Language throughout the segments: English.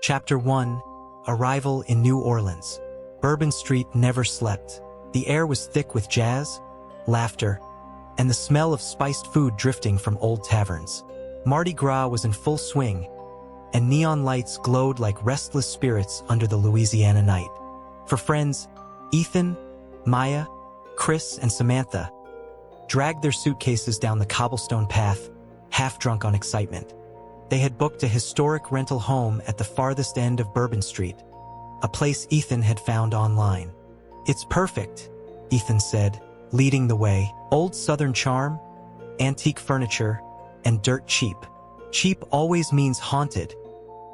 Chapter 1. Arrival in New Orleans. Bourbon Street never slept. The air was thick with jazz, laughter, and the smell of spiced food drifting from old taverns. Mardi Gras was in full swing, and neon lights glowed like restless spirits under the Louisiana night. For friends, Ethan, Maya, Chris, and Samantha dragged their suitcases down the cobblestone path, half drunk on excitement. They had booked a historic rental home at the farthest end of Bourbon Street, a place Ethan had found online. "It's perfect," Ethan said, leading the way. "Old Southern charm, antique furniture, and dirt cheap." "Cheap always means haunted,"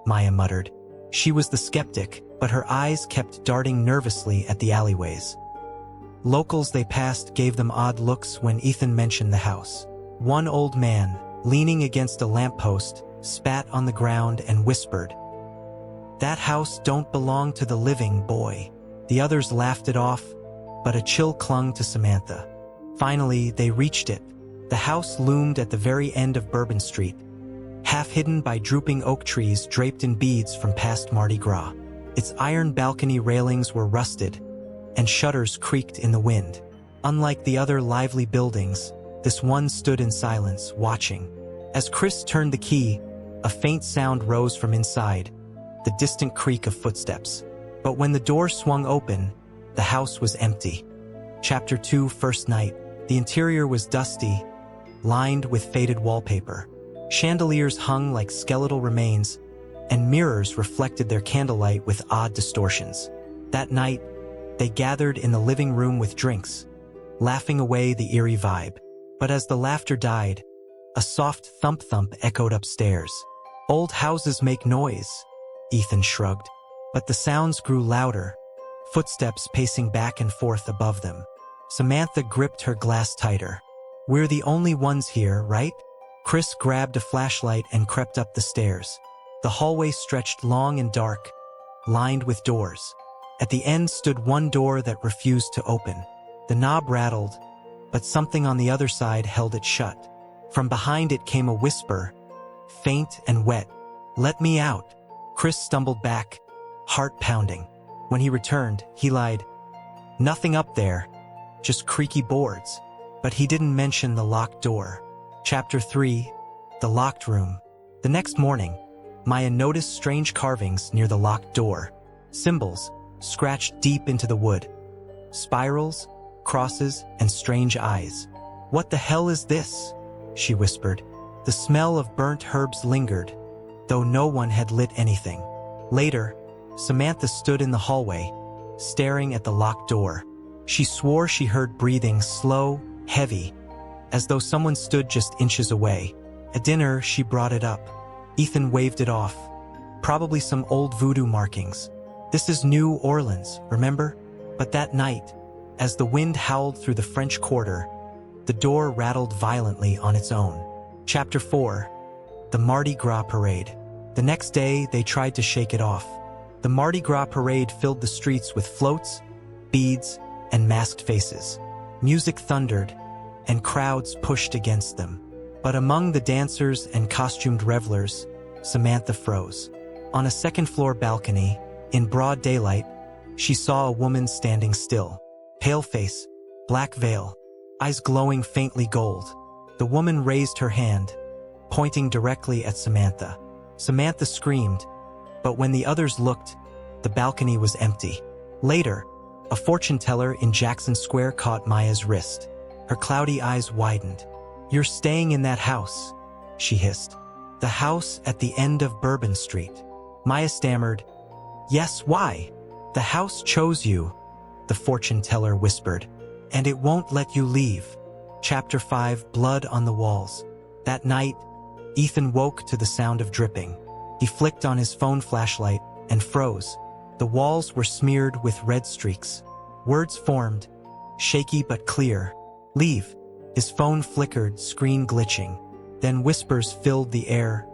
Maya muttered. She was the skeptic, but her eyes kept darting nervously at the alleyways. Locals they passed gave them odd looks when Ethan mentioned the house. One old man, leaning against a lamppost, spat on the ground and whispered, "That house don't belong to the living, boy." The others laughed it off, but a chill clung to Samantha. Finally, they reached it. The house loomed at the very end of Bourbon Street, half hidden by drooping oak trees draped in beads from past Mardi Gras. Its iron balcony railings were rusted, and shutters creaked in the wind. Unlike the other lively buildings, this one stood in silence, watching. As Chris turned the key, a faint sound rose from inside, the distant creak of footsteps. But when the door swung open, the house was empty. Chapter 2. First night. The interior was dusty, lined with faded wallpaper. Chandeliers hung like skeletal remains, and mirrors reflected their candlelight with odd distortions. That night, they gathered in the living room with drinks, laughing away the eerie vibe. But as the laughter died, a soft thump-thump echoed upstairs. "Old houses make noise," Ethan shrugged. But the sounds grew louder, footsteps pacing back and forth above them. Samantha gripped her glass tighter. "We're the only ones here, right?" Chris grabbed a flashlight and crept up the stairs. The hallway stretched long and dark, lined with doors. At the end stood one door that refused to open. The knob rattled, but something on the other side held it shut. From behind it came a whisper, faint and wet. "Let me out." Chris stumbled back, heart pounding. When he returned, he lied. "Nothing up there, just creaky boards." But he didn't mention the locked door. Chapter 3. The Locked Room. The next morning, Maya noticed strange carvings near the locked door. Symbols, scratched deep into the wood. Spirals, crosses, and strange eyes. "What the hell is this?" she whispered. The smell of burnt herbs lingered, though no one had lit anything. Later, Samantha stood in the hallway, staring at the locked door. She swore she heard breathing slow, heavy, as though someone stood just inches away. At dinner, she brought it up. Ethan waved it off. "Probably some old voodoo markings. This is New Orleans, remember?" But that night, as the wind howled through the French Quarter, the door rattled violently on its own. Chapter 4. The Mardi Gras Parade. The next day, they tried to shake it off. The Mardi Gras parade filled the streets with floats, beads, and masked faces. Music thundered, and crowds pushed against them. But among the dancers and costumed revelers, Samantha froze. On a second-floor balcony, in broad daylight, she saw a woman standing still. Pale face, black veil, eyes glowing faintly gold. The woman raised her hand, pointing directly at Samantha. Samantha screamed, but when the others looked, the balcony was empty. Later, a fortune teller in Jackson Square caught Maya's wrist. Her cloudy eyes widened. "You're staying in that house," she hissed. "The house at the end of Bourbon Street." Maya stammered, "Yes, why?" "The house chose you," the fortune teller whispered, "and it won't let you leave." Chapter 5. Blood on the Walls. That night, Ethan woke to the sound of dripping. He flicked on his phone flashlight and froze. The walls were smeared with red streaks. Words formed, shaky but clear. "Leave." His phone flickered, screen glitching. Then whispers filled the air,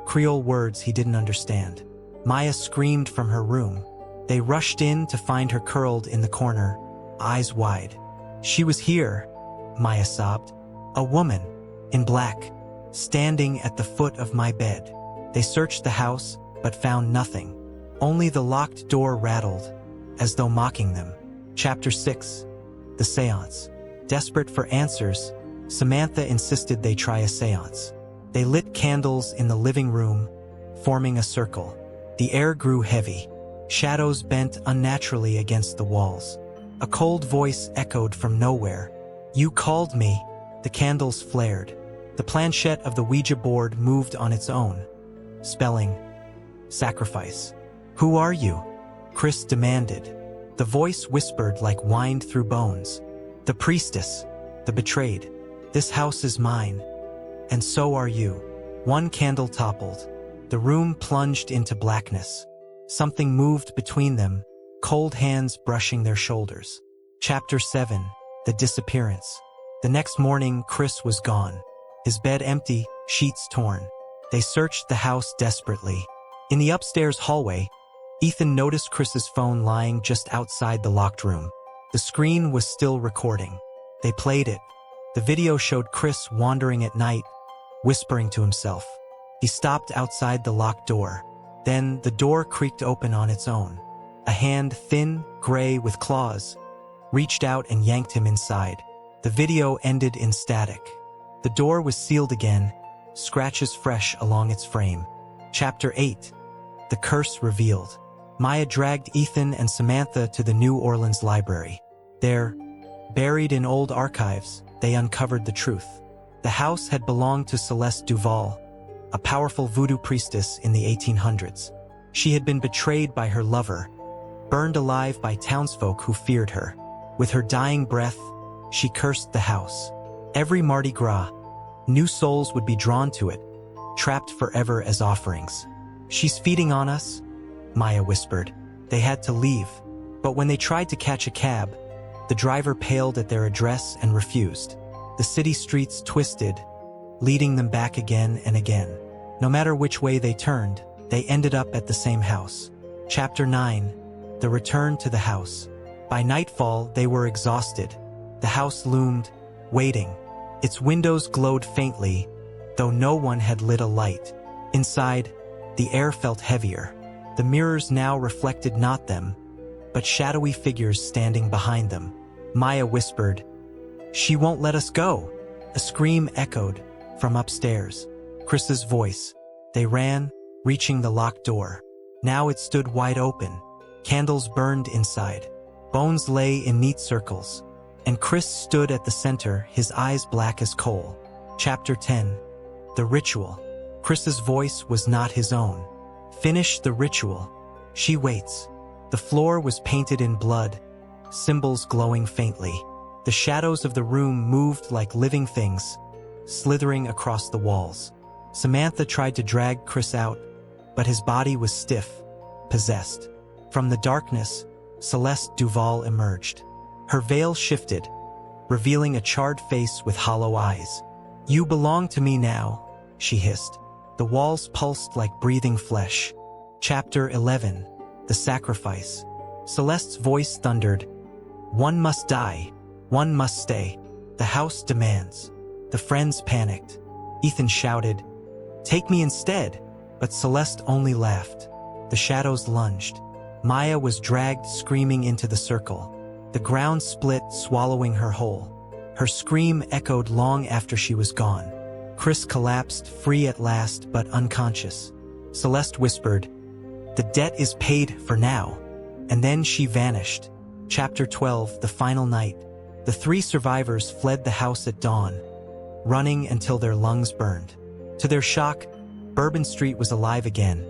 Creole words he didn't understand. Maya screamed from her room. They rushed in to find her curled in the corner, eyes wide. "She was here," Maya sobbed. "A woman, in black, standing at the foot of my bed." They searched the house, but found nothing. Only the locked door rattled, as though mocking them. Chapter 6. The Séance. Desperate for answers, Samantha insisted they try a séance. They lit candles in the living room, forming a circle. The air grew heavy. Shadows bent unnaturally against the walls. A cold voice echoed from nowhere. "You called me." The candles flared. The planchette of the Ouija board moved on its own, spelling sacrifice. "Who are you?" Chris demanded. The voice whispered like whined through bones. "The priestess, the betrayed. This house is mine, and so are you." One candle toppled. The room plunged into blackness. Something moved between them, cold hands brushing their shoulders. Chapter 7. The Disappearance. The next morning, Chris was gone. His bed empty, sheets torn. They searched the house desperately. In the upstairs hallway, Ethan noticed Chris's phone lying just outside the locked room. The screen was still recording. They played it. The video showed Chris wandering at night, whispering to himself. He stopped outside the locked door. Then the door creaked open on its own. A hand, thin, gray with claws, reached out and yanked him inside. The video ended in static. The door was sealed again, scratches fresh along its frame. Chapter 8. The Curse Revealed. Maya dragged Ethan and Samantha to the New Orleans library. There, buried in old archives, they uncovered the truth. The house had belonged to Celeste Duval, a powerful voodoo priestess in the 1800s. She had been betrayed by her lover, burned alive by townsfolk who feared her. With her dying breath, she cursed the house. Every Mardi Gras, new souls would be drawn to it, trapped forever as offerings. "She's feeding on us," Maya whispered. They had to leave, but when they tried to catch a cab, the driver paled at their address and refused. The city streets twisted, leading them back again and again. No matter which way they turned, they ended up at the same house. Chapter 9. The Return to the House. By nightfall, they were exhausted. The house loomed, waiting. Its windows glowed faintly, though no one had lit a light. Inside, the air felt heavier. The mirrors now reflected not them, but shadowy figures standing behind them. Maya whispered, "She won't let us go." A scream echoed from upstairs. Chris's voice. They ran, reaching the locked door. Now it stood wide open. Candles burned inside. Bones lay in neat circles. And Chris stood at the center, his eyes black as coal. Chapter 10. The Ritual. Chris's voice was not his own. "Finish the ritual. She waits." The floor was painted in blood, symbols glowing faintly. The shadows of the room moved like living things, slithering across the walls. Samantha tried to drag Chris out, but his body was stiff, possessed. From the darkness, Celeste Duval emerged. Her veil shifted, revealing a charred face with hollow eyes. "You belong to me now," she hissed. The walls pulsed like breathing flesh. Chapter 11. The Sacrifice. Celeste's voice thundered, "One must die. One must stay. The house demands." The friends panicked. Ethan shouted, "Take me instead," but Celeste only laughed. The shadows lunged. Maya was dragged screaming into the circle. The ground split, swallowing her whole. Her scream echoed long after she was gone. Chris collapsed, free at last, but unconscious. Celeste whispered, "The debt is paid for now." And then she vanished. Chapter 12. The Final Night. The three survivors fled the house at dawn, running until their lungs burned. To their shock, Bourbon Street was alive again.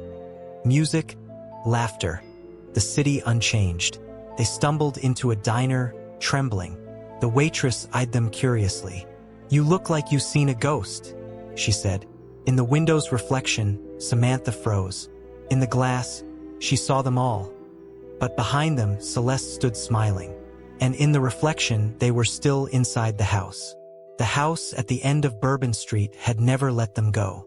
Music, laughter, the city unchanged. They stumbled into a diner, trembling. The waitress eyed them curiously. "You look like you've seen a ghost," she said. In the window's reflection, Samantha froze. In the glass, she saw them all. But behind them, Celeste stood smiling. And in the reflection, they were still inside the house. The house at the end of Bourbon Street had never let them go.